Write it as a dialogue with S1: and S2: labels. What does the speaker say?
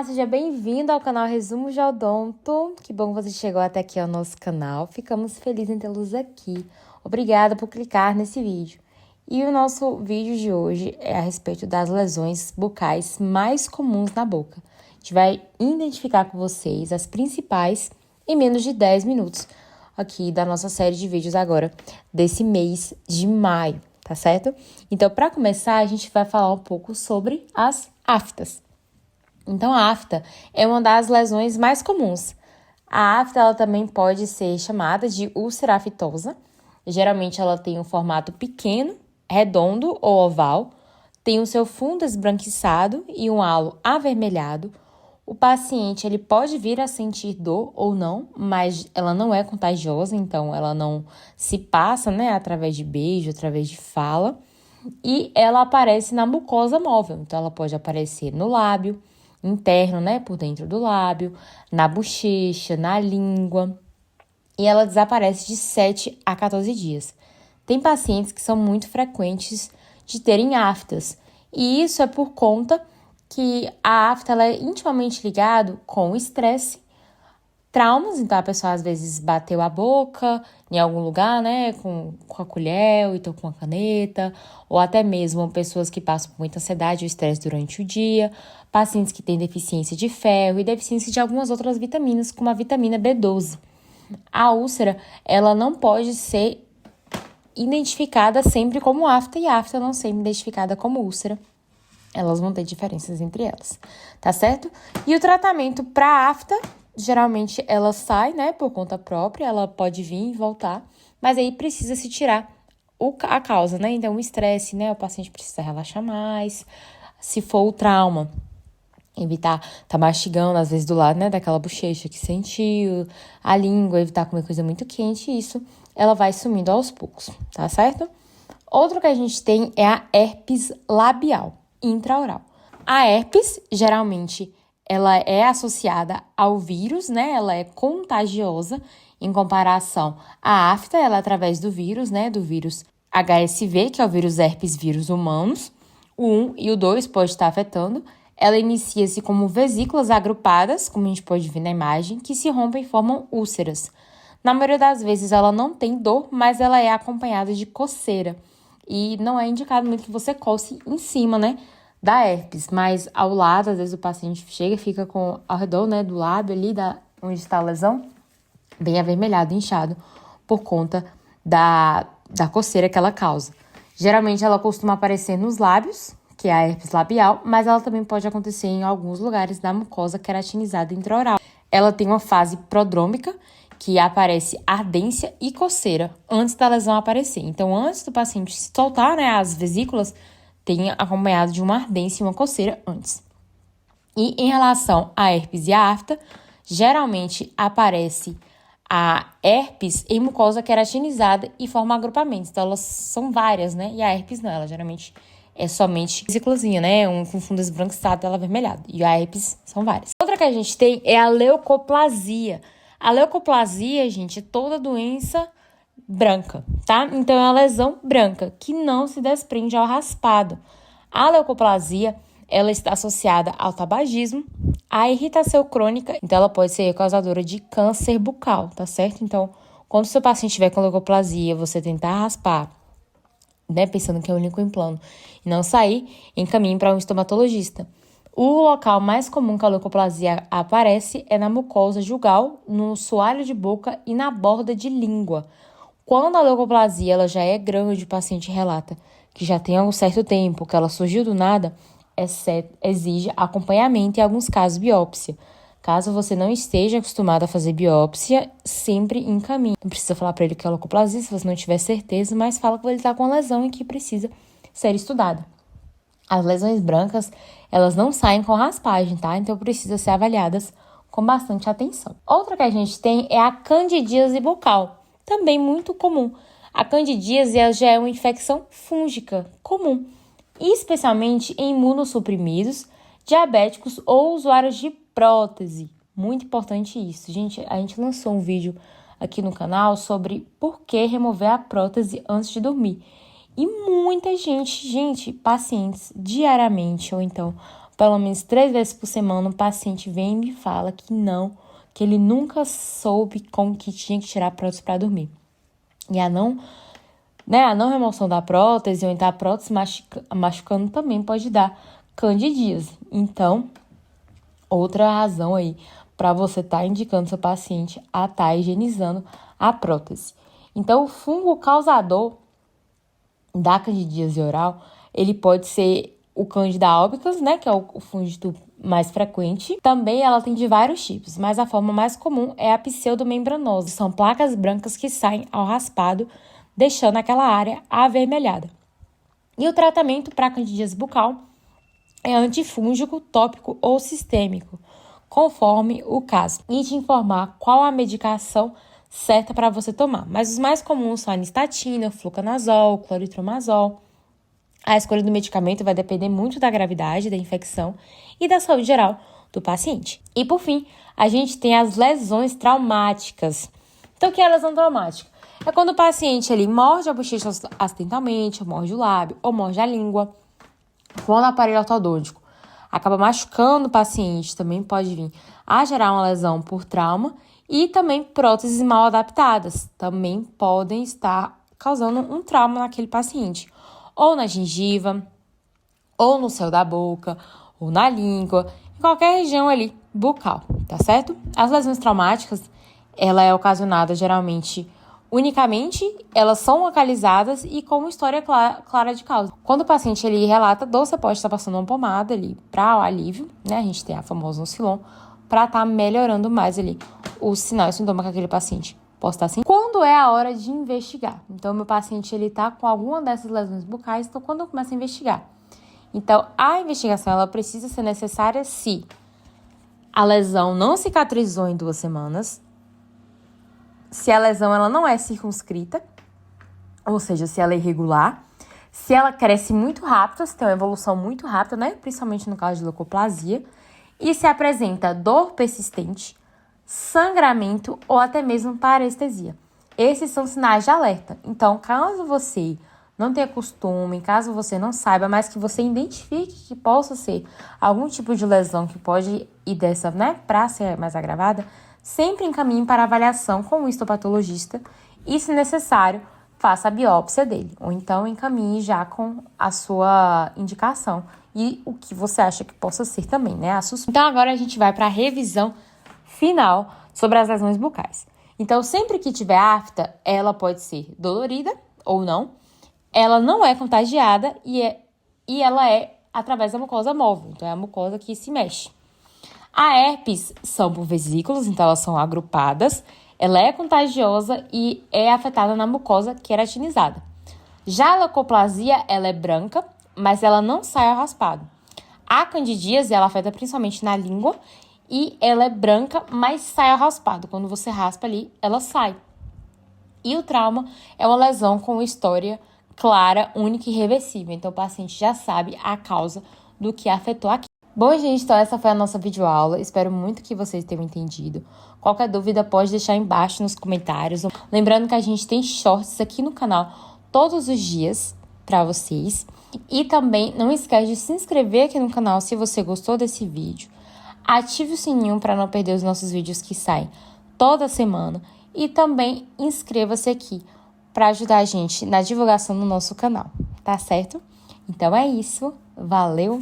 S1: Seja bem-vindo ao canal Resumo de Odonto. Que bom que você chegou até aqui ao nosso canal. Ficamos felizes em tê-los aqui. Obrigada por clicar nesse vídeo. E o nosso vídeo de hoje é a respeito das lesões bucais mais comuns na boca. A gente vai identificar com vocês as principais em menos de 10 minutos aqui da nossa série de vídeos agora, desse mês de maio, tá certo? Então, para começar, a gente vai falar um pouco sobre as aftas. Então, a afta é uma das lesões mais comuns. A afta, ela também pode ser chamada de úlcera aftosa. Geralmente, ela tem um formato pequeno, redondo ou oval, tem o seu fundo esbranquiçado e um halo avermelhado. O paciente, ele pode vir a sentir dor ou não, mas ela não é contagiosa, então ela não se passa, através de beijo, através de fala. E ela aparece na mucosa móvel, então ela pode aparecer no lábio interno, por dentro do lábio, na bochecha, na língua. E ela desaparece de 7 a 14 dias. Tem pacientes que são muito frequentes de terem aftas, e isso é por conta que a afta ela é intimamente ligada com o estresse, traumas, então a pessoa às vezes bateu a boca em algum lugar, com a colher, ou então com a caneta, ou até mesmo pessoas que passam por muita ansiedade ou estresse durante o dia, pacientes que têm deficiência de ferro e deficiência de algumas outras vitaminas, como a vitamina B12. A úlcera, ela não pode ser identificada sempre como afta, e a afta não sempre identificada como úlcera. Elas vão ter diferenças entre elas, tá certo? E o tratamento para afta, geralmente ela sai, por conta própria, ela pode vir e voltar, mas aí precisa se tirar a causa, Então, o estresse, o paciente precisa relaxar mais. Se for o trauma, evitar tá mastigando, às vezes, do lado, daquela bochecha que sentiu, a língua, evitar comer coisa muito quente, isso ela vai sumindo aos poucos, tá certo? Outro que a gente tem é a herpes labial intraoral. A herpes, geralmente, ela é associada ao vírus, Ela é contagiosa em comparação à afta, ela é através do vírus, do vírus HSV, que é o vírus herpes vírus humanos. O 1 e o 2 pode estar afetando. Ela inicia-se como vesículas agrupadas, como a gente pode ver na imagem, que se rompem e formam úlceras. Na maioria das vezes, ela não tem dor, mas ela é acompanhada de coceira. E não é indicado muito que você coce em cima, da herpes, mas ao lado, às vezes o paciente chega e fica ao redor, do lábio ali, onde está a lesão, bem avermelhado, inchado, por conta da coceira que ela causa. Geralmente, ela costuma aparecer nos lábios, que é a herpes labial, mas ela também pode acontecer em alguns lugares da mucosa queratinizada intraoral. Ela tem uma fase prodrômica, que aparece ardência e coceira antes da lesão aparecer. Então, antes do paciente soltar, as vesículas, tem acompanhado de uma ardência e uma coceira antes. E em relação à herpes e à afta, geralmente aparece a herpes em mucosa queratinizada e forma agrupamentos. Então, elas são várias, E a herpes não, ela geralmente é somente vesículazinha, um com fundo esbranquiçado, ela avermelhada. E a herpes são várias. Outra que a gente tem é a leucoplasia. A leucoplasia, gente, é toda doença branca, tá? Então, é uma lesão branca que não se desprende ao raspado. A leucoplasia, ela está associada ao tabagismo, à irritação crônica, então ela pode ser causadora de câncer bucal, tá certo? Então, quando o seu paciente estiver com leucoplasia, você tentar raspar, pensando que é o único em plano, e não sair, encaminhe para um estomatologista. O local mais comum que a leucoplasia aparece é na mucosa jugal, no soalho de boca e na borda de língua. Quando a leucoplasia ela já é grande, o paciente relata que já tem algum certo tempo, que ela surgiu do nada, exige acompanhamento e, em alguns casos, biópsia. Caso você não esteja acostumado a fazer biópsia, sempre encaminhe. Não precisa falar para ele que é leucoplasia, se você não tiver certeza, mas fala que ele está com uma lesão e que precisa ser estudada. As lesões brancas, elas não saem com raspagem, tá? Então, precisam ser avaliadas com bastante atenção. Outra que a gente tem é a candidíase bucal, também muito comum. A candidíase já é uma infecção fúngica comum, especialmente em imunossuprimidos, diabéticos ou usuários de prótese. Muito importante isso. Gente, a gente lançou um vídeo aqui no canal sobre por que remover a prótese antes de dormir. E muita gente, pacientes, diariamente, ou então pelo menos 3 vezes por semana, um paciente vem e me fala que ele nunca soube como que tinha que tirar a prótese para dormir. E a não remoção da prótese ou então a prótese machucando também pode dar candidíase. Então, outra razão aí para você estar indicando seu paciente a estar higienizando a prótese. Então, o fungo causador da candidíase oral, ele pode ser o Candida albicans, né, que é o fúngido mais frequente. Também ela tem de vários tipos, mas a forma mais comum é a pseudomembranosa. São placas brancas que saem ao raspado, deixando aquela área avermelhada. E o tratamento para candidíase bucal é antifúngico, tópico ou sistêmico, conforme o caso. E te informar qual a medicação certa para você tomar. Mas os mais comuns são a anistatina, fluconazol, cloritromazol. A escolha do medicamento vai depender muito da gravidade da infecção e da saúde geral do paciente. E, por fim, a gente tem as lesões traumáticas. Então, o que é lesão traumática? É quando o paciente ele morde a bochecha acidentalmente, ou morde o lábio, ou morde a língua. Quando o aparelho ortodôntico acaba machucando o paciente, também pode vir a gerar uma lesão por trauma. E também próteses mal adaptadas também podem estar causando um trauma naquele paciente. Ou na gengiva, ou no céu da boca, ou na língua, em qualquer região ali bucal, tá certo? As lesões traumáticas, ela é ocasionada geralmente unicamente, elas são localizadas e com uma história clara de causa. Quando o paciente ele relata dor, você pode estar passando uma pomada ali para o alívio, né? A gente tem a famosa Oncilon, para estar melhorando mais ali os sinais e sintomas que aquele paciente possa estar assim. Quando é a hora de investigar? Então, meu paciente ele está com alguma dessas lesões bucais, então quando eu começo a investigar? Então, a investigação ela precisa ser necessária se a lesão não cicatrizou em 2 semanas, se a lesão ela não é circunscrita, ou seja, se ela é irregular, se ela cresce muito rápido, se tem uma evolução muito rápida, né? Principalmente no caso de leucoplasia, e se apresenta dor persistente, sangramento ou até mesmo parestesia. Esses são sinais de alerta. Então, caso você não tenha costume, caso você não saiba, mas que você identifique que possa ser algum tipo de lesão que pode ir dessa, né, para ser mais agravada, sempre encaminhe para avaliação com o histopatologista e, se necessário, faça a biópsia dele. Ou então encaminhe já com a sua indicação e o que você acha que possa ser também, né? Então, agora a gente vai para a revisão final sobre as lesões bucais. Então, sempre que tiver afta, ela pode ser dolorida ou não. Ela não é contagiada e ela é através da mucosa móvel. Então, é a mucosa que se mexe. A herpes são por vesículas, então elas são agrupadas. Ela é contagiosa e é afetada na mucosa queratinizada. Já a leucoplasia, ela é branca, mas ela não sai ao raspado. A candidíase, ela afeta principalmente na língua e ela é branca, mas sai ao raspado. Quando você raspa ali, ela sai. E o trauma é uma lesão com história clara, única e irreversível. Então, o paciente já sabe a causa do que afetou aqui. Bom, gente, então essa foi a nossa videoaula. Espero muito que vocês tenham entendido. Qualquer dúvida pode deixar embaixo nos comentários. Lembrando que a gente tem shorts aqui no canal todos os dias para vocês. E também não esquece de se inscrever aqui no canal se você gostou desse vídeo. Ative o sininho para não perder os nossos vídeos que saem toda semana. E também inscreva-se aqui para ajudar a gente na divulgação do nosso canal, tá certo? Então é isso. Valeu!